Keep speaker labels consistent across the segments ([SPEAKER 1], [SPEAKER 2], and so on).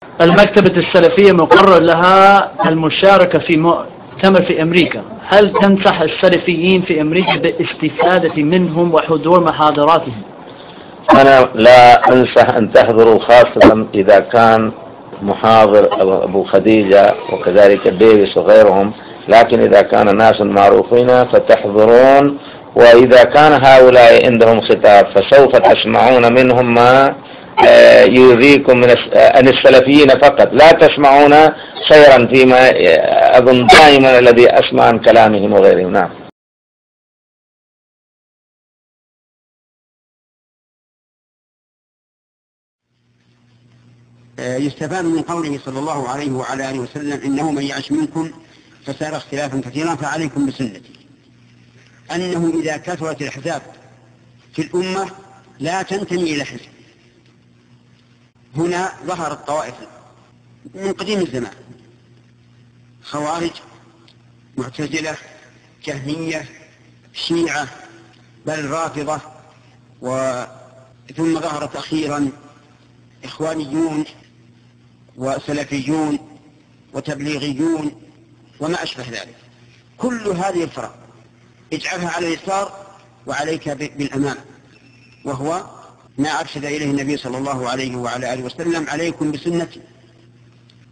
[SPEAKER 1] المكتبة السلفية مقرر لها المشاركة في مؤتمر في أمريكا، هل تنصح السلفيين في أمريكا بالاستفادة منهم وحضور محاضراتهم؟
[SPEAKER 2] أنا لا أنصح أن تحضروا، خاصة إذا كان محاضر أبو خديجة وكذلك ديفيس وغيرهم، لكن إذا كان ناس معروفين فتحضرون، وإذا كان هؤلاء عندهم خطاب فسوف تسمعون منهم ما يؤذيكم عن السلفيين فقط، لا تسمعون خيرا فيما أظن دائما الذي أسمع عن كلامهم وغيرهم. نعم.
[SPEAKER 3] يستفاد من قوله صلى الله عليه وعلى آله وسلم: إنه من يعش منكم فسار اختلافا كثيرا فعليكم بسنتي، أنه إذا كثرت الأحزاب في الأمة لا تنتمي إلى حزب. هنا ظهرت طوائف من قديم الزمان: خوارج، معتزلة، جهمية، شيعة، بل رافضة، ثم ظهرت أخيرا إخوانيون وسلفيون وتبليغيون وما أشبه ذلك. كل هذه الفرق اجعلها على اليسار وعليك بالأمام، وهو ما أرشد إليه النبي صلى الله عليه وعلى آله وسلم: عليكم بسنتي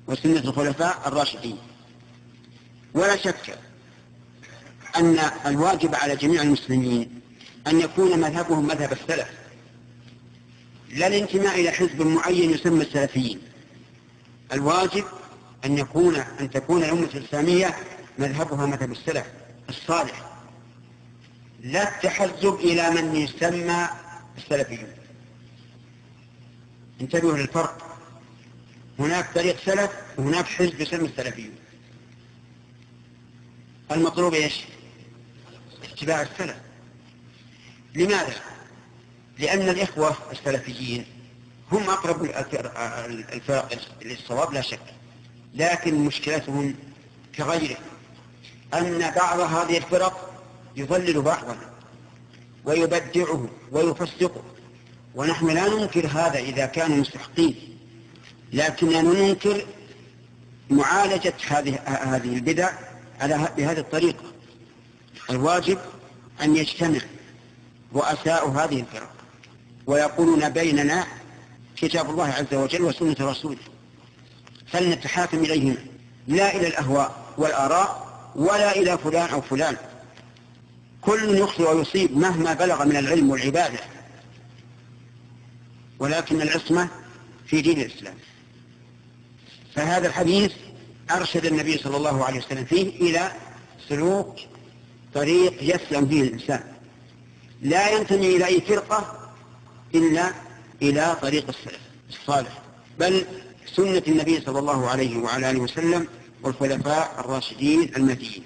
[SPEAKER 3] وسنة الخلفاء الراشدين. ولا شك أن الواجب على جميع المسلمين أن يكون مذهبهم مذهب السلف، لا الانتماء إلى حزب معين يسمى السلفيين. الواجب أن تكون الأمة الإسلامية مذهبها مذهب السلف الصالح، لا التحزب إلى من يسمى السلفيون. انتبهوا للفرق، هناك طريق سلف وهناك حزب يسمى السلفيون. المطلوب ايش؟ اتباع السلف. لماذا؟ لأن الإخوة السلفيين هم أقرب الفرق للصواب لا شك، لكن مشكلتهم كغيره أن بعض هذه الفرق يضلل بعضا ويبدعه ويفسقه، ونحن لا ننكر هذا إذا كانوا مستحقين، لكننا ننكر معالجة هذه البدع بهذه الطريقة. الواجب أن يجتمع رؤساء هذه الفرق ويقولون بيننا كتاب الله عز وجل وسنة رسوله، فلنتحاكم إليهما، لا إلى الأهواء والآراء ولا إلى فلان أو فلان. كل يخطئ ويصيب مهما بلغ من العلم والعبادة، ولكن العصمة في دين الإسلام. فهذا الحديث أرشد النبي صلى الله عليه وسلم فيه إلى سلوك طريق يسلم فيه الإنسان، لا ينتمي إلى أي فرقة إلا إلى طريق السلف الصالح، بل سنة النبي صلى الله عليه وعلى آله وسلم والخلفاء الراشدين المهديين.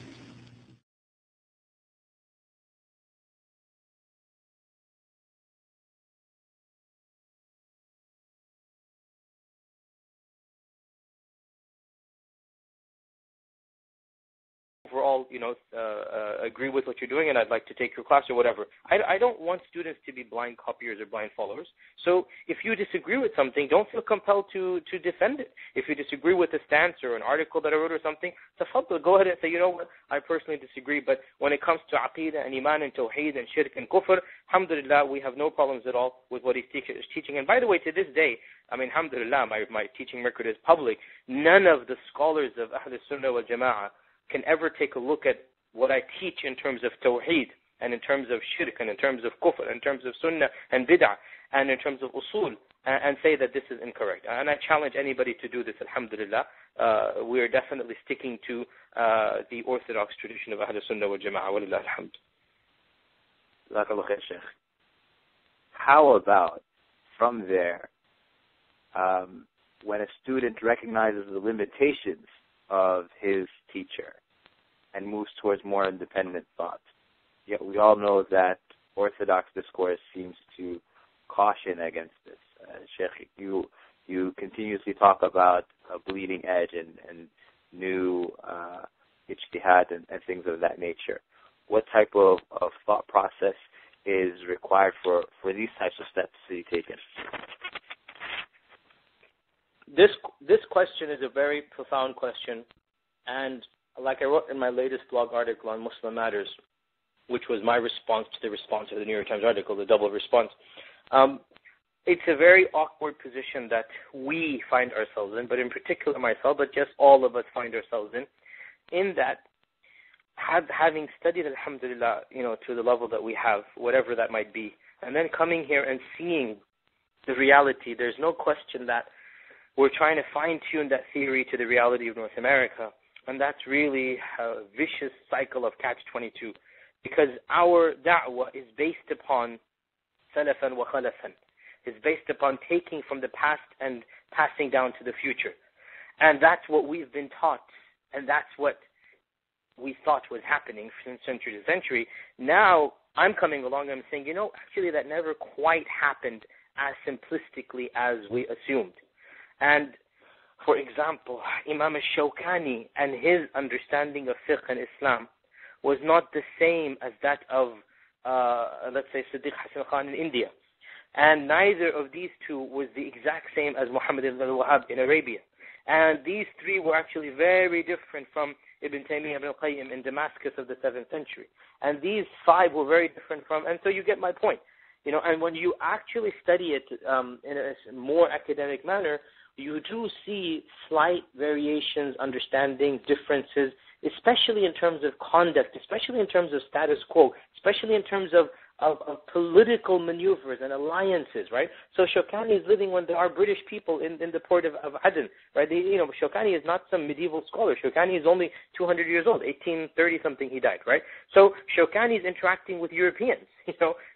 [SPEAKER 4] overall, agree with what you're doing and I'd like to take your class or whatever. I don't want students to be blind copiers or blind followers. So if you disagree with something, don't feel compelled to defend it. If you disagree with a stance or an article that I wrote or something, tafaddal, go ahead and say, you know what, I personally disagree, but when it comes to aqeedah and iman and tawheed and shirk and kufr, alhamdulillah, we have no problems at all with what he's teaching. And by the way, to this day, I mean, alhamdulillah, my teaching record is public. None of the scholars of Ahl Sunnah wal Jama'ah can ever take a look at what I teach in terms of tawheed and in terms of shirk and in terms of kufr and in terms of sunnah and bid'ah and in terms of usul and say that this is incorrect. And I challenge anybody to do this, alhamdulillah. We are definitely sticking to the orthodox tradition of Ahl Sunnah wal Jama'ah. Walillah alhamd.
[SPEAKER 5] Jazakallah khair, Shaykh. How about from there, when a student recognizes the limitations of his teacher and moves towards more independent thought? Yet we all know that orthodox discourse seems to caution against this. Shaykh, you continuously talk about a bleeding edge and new ijtihad and things of that nature. What type of thought process is required for these types of steps to be taken?
[SPEAKER 4] This question is a very profound question, and like I wrote in my latest blog article on Muslim Matters, which was my response to the response of the New York Times article, the double response. It's a very awkward position that we find ourselves in, but in particular myself, but just all of us find ourselves in that having studied, alhamdulillah, to the level that we have, whatever that might be, and then coming here and seeing the reality, there's no question that we're trying to fine-tune that theory to the reality of North America, and that's really a vicious cycle of catch-22, because our da'wah is based upon salafan wa khalafan. It's based upon taking from the past and passing down to the future. And that's what we've been taught, and that's what we thought was happening from century to century. Now, I'm coming along and I'm saying, actually that never quite happened as simplistically as we assumed. And, for example, Imam al-Shawkani and his understanding of fiqh and Islam was not the same as that of, let's say, Siddiq Hassan Khan in India. And neither of these two was the exact same as Muhammad ibn al-Wahhab in Arabia. And these three were actually very different from Ibn Taymiyyah ibn al-Qayyim in Damascus of the 7th century. And these 5 were very different from, and so you get my point. And when you actually study it in a more academic manner, you do see slight variations, understanding, differences, especially in terms of conduct, especially in terms of status quo, especially in terms of political maneuvers and alliances, right? So Shawkani is living when there are British people in the port of Aden, right? Shawkani is not some medieval scholar. Shawkani is only 200 years old, 1830-something he died, right? So Shawkani is interacting with Europeans.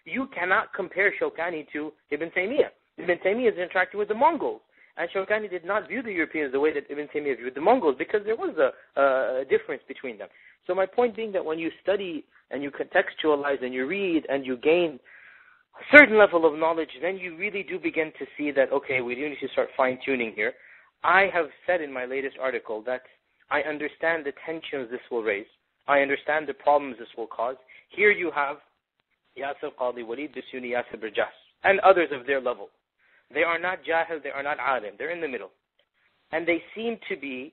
[SPEAKER 4] You cannot compare Shawkani to Ibn Taymiyyah. Ibn Taymiyyah is interacting with the Mongols. And Shawkani did not view the Europeans the way that Ibn Taymiyyah viewed the Mongols, because there was a difference between them. So my point being that when you study and you contextualize and you read and you gain a certain level of knowledge, then you really do begin to see that, okay, we do need to start fine-tuning here. I have said in my latest article that I understand the tensions this will raise. I understand the problems this will cause. Here you have Yasir Qadhi Walid Bisuni Yasir Burjas and others of their level. They are not jahil, they are not alim, they're in the middle. And they seem to be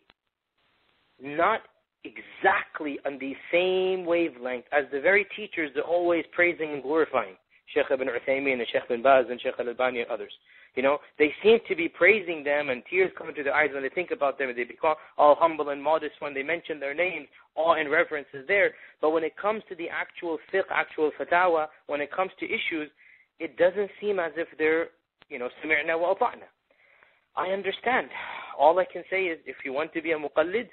[SPEAKER 4] not exactly on the same wavelength as the very teachers they're always praising and glorifying, Shaykh ibn Uthaymeen and Shaykh bin Baz and Shaykh al-Albani and others. They seem to be praising them, and tears come to their eyes when they think about them, and they become all humble and modest when they mention their names. Awe and reverence is there. But when it comes to the actual fiqh, actual fatawa, when it comes to issues, it doesn't seem as if they're سمعنا وأطعنا. I understand. All I can say is, if you want to be a muqallid,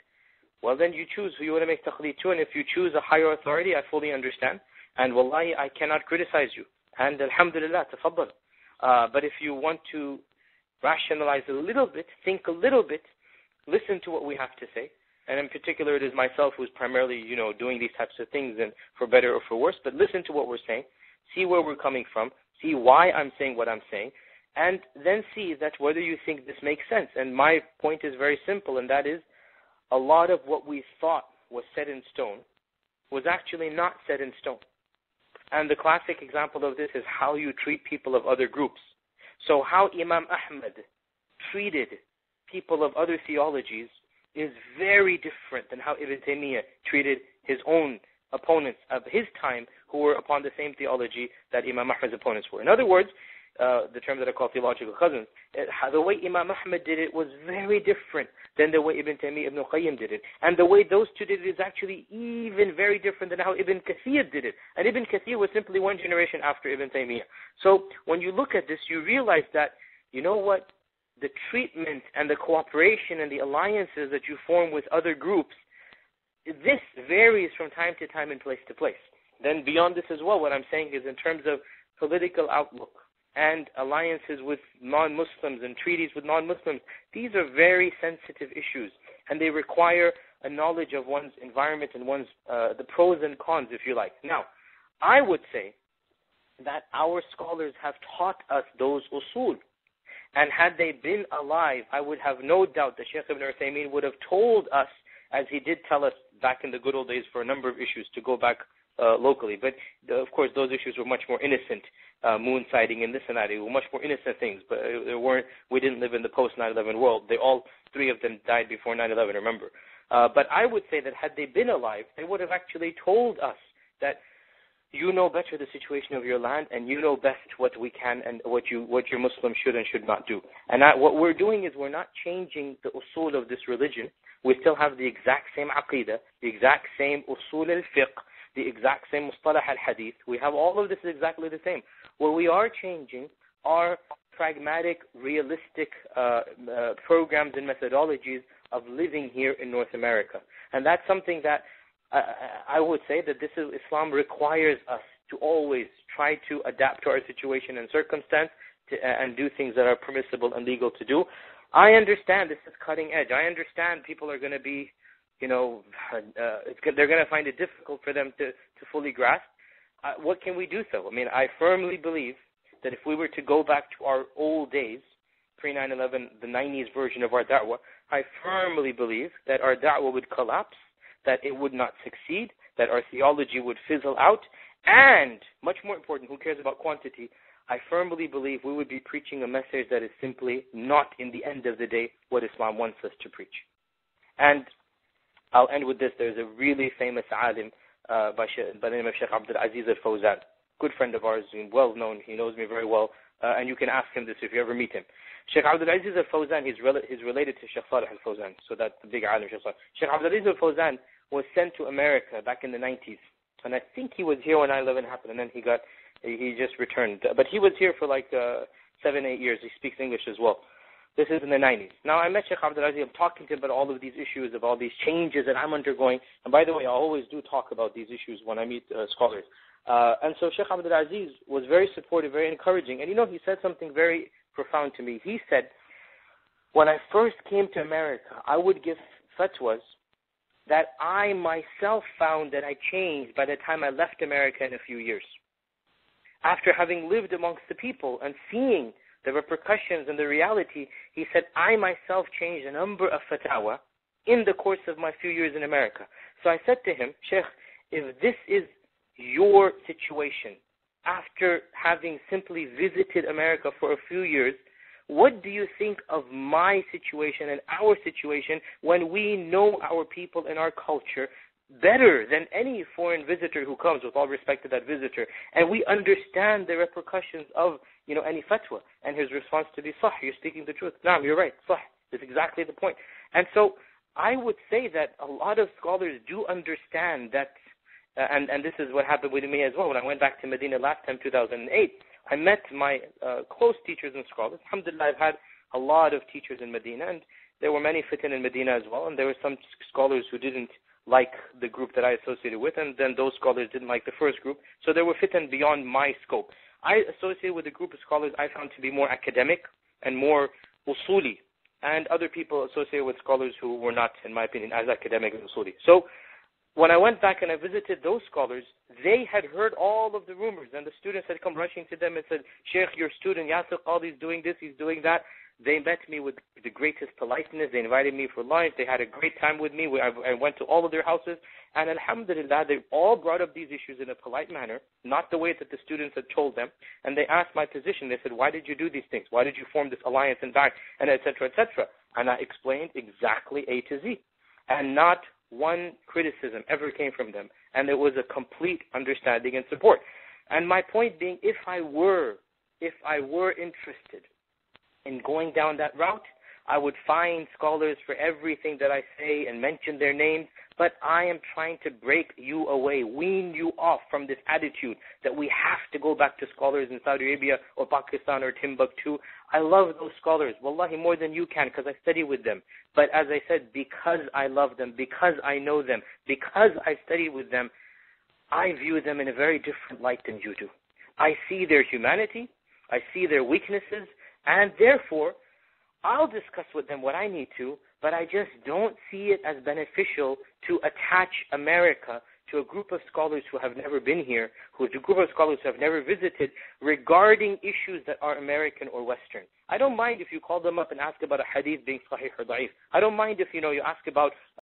[SPEAKER 4] well then you choose who you want to make taqleed to, and if you choose a higher authority, I fully understand. And wallahi, I cannot criticize you. And alhamdulillah, tafaddal. But if you want to rationalize a little bit, think a little bit, listen to what we have to say. And in particular, it is myself who's primarily, doing these types of things, and for better or for worse. But listen to what we're saying, see where we're coming from, see why I'm saying what I'm saying, and then see that whether you think this makes sense. And my point is very simple, and that is, a lot of what we thought was set in stone was actually not set in stone. And the classic example of this is how you treat people of other groups. So how Imam Ahmad treated people of other theologies is very different than how Ibn Taymiyyah treated his own opponents of his time who were upon the same theology that Imam Ahmad's opponents were. In other words, the term that I call theological cousins, the way Imam Ahmad did it was very different than the way Ibn Taymiyyah ibn al-Qayyim did it. And the way those two did it is actually even very different than how Ibn Kathir did it. And Ibn Kathir was simply one generation after Ibn Taymiyyah. So when you look at this, you realize that, the treatment and the cooperation and the alliances that you form with other groups, this varies from time to time and place to place. Then beyond this as well, what I'm saying is in terms of political outlook and alliances with non-Muslims and treaties with non-Muslims, these are very sensitive issues, and they require a knowledge of one's environment and one's the pros and cons, if you like. Now, I would say that our scholars have taught us those usul, and had they been alive, I would have no doubt that Shaykh ibn Uthaymeen would have told us, as he did tell us back in the good old days for a number of issues, to go back locally. But of course, those issues were much more innocent. Moon sighting and this and that, they were much more innocent things. But we didn't live in the post 9/11 world. All three of them died before 9/11. Remember. But I would say that had they been alive, they would have actually told us that you know better the situation of your land, and you know best what we can and what your Muslims should and should not do. And what we're doing is we're not changing the usul of this religion. We still have the exact same aqidah, the exact same usul al-fiqh, the exact same mustalah al-hadith. We have all of this exactly the same. What we are changing are pragmatic, realistic programs and methodologies of living here in North America. And that's something that I would say that Islam requires us to always try to adapt to our situation and circumstance and do things that are permissible and legal to do. I understand this is cutting edge. I understand people are going to be, they're going to find it difficult for them to fully grasp. What can we do so? I mean, I firmly believe that if we were to go back to our old days, pre-9/11, the 90s version of our da'wah, I firmly believe that our da'wah would collapse, that it would not succeed, that our theology would fizzle out, and, much more important, who cares about quantity, I firmly believe we would be preaching a message that is simply not, in the end of the day, what Islam wants us to preach. And I'll end with this. There's a really famous alim by the name of Shaykh Al-Fawzan, good friend of ours, well known, he knows me very well, and you can ask him this if you ever meet him. Shaykh Abdulaziz Al-Fawzan, he's related to Shaykh Salih Al-Fawzan, so that's the big alim, Shaykh Salih. Shaykh Abdulaziz Al-Fawzan was sent to America back in the 90s, and I think he was here when 9/11 happened, and then he just returned. But he was here for like 7-8 years. He speaks English as well. This is in the 90s. Now, I met Shaykh Abdulaziz. I'm talking to him about all of these issues, of all these changes that I'm undergoing. And by the way, I always do talk about these issues when I meet scholars. And so Shaykh Abdulaziz was very supportive, very encouraging. And he said something very profound to me. He said, when I first came to America, I would give fatwas that I myself found that I changed by the time I left America in a few years. After having lived amongst the people and seeing the repercussions and the reality, he said, I myself changed a number of fatwa in the course of my few years in America. So I said to him, Sheikh, if this is your situation, after having simply visited America for a few years, what do you think of my situation and our situation when we know our people and our culture better than any foreign visitor who comes, with all respect to that visitor, and we understand the repercussions of, any fatwa? And his response to be, Sah, you're speaking the truth. Naam, you're right. Sah, that's exactly the point. And so I would say that a lot of scholars do understand that, and this is what happened with me as well. When I went back to Medina last time, 2008, I met my close teachers and scholars. Alhamdulillah, I've had a lot of teachers in Medina, and there were many fitan in Medina as well, and there were some scholars who didn't like the group that I associated with, and then those scholars didn't like the first group. So there were fitan beyond my scope. I associated with a group of scholars I found to be more academic and more usuli, and other people associated with scholars who were not, in my opinion, as academic as usuli. So when I went back and I visited those scholars, they had heard all of the rumors, and the students had come rushing to them and said, Sheikh, your student Yasir Qadhi is doing this, he's doing that. They met me with the greatest politeness. They invited me for lunch. They had a great time with me. I went to all of their houses. And alhamdulillah, they all brought up these issues in a polite manner, not the way that the students had told them. And they asked my position. They said, why did you do these things? Why did you form this alliance and back? And et cetera, et cetera. And I explained exactly A to Z. And not one criticism ever came from them. And there was a complete understanding and support. And my point being, if I were interested in going down that route, I would find scholars for everything that I say and mention their names, but I am trying to break you away, wean you off from this attitude that we have to go back to scholars in Saudi Arabia or Pakistan or Timbuktu. I love those scholars, wallahi, more than you can, because I study with them. But as I said, because I love them, because I know them, because I study with them, I view them in a very different light than you do. I see their humanity, I see their weaknesses, and therefore, I'll discuss with them what I need to, but I just don't see it as beneficial to attach America to a group of scholars who have never been here, a group of scholars who have never visited, regarding issues that are American or Western. I don't mind if you call them up and ask about a hadith being sahih or da'if. I don't mind if, you ask about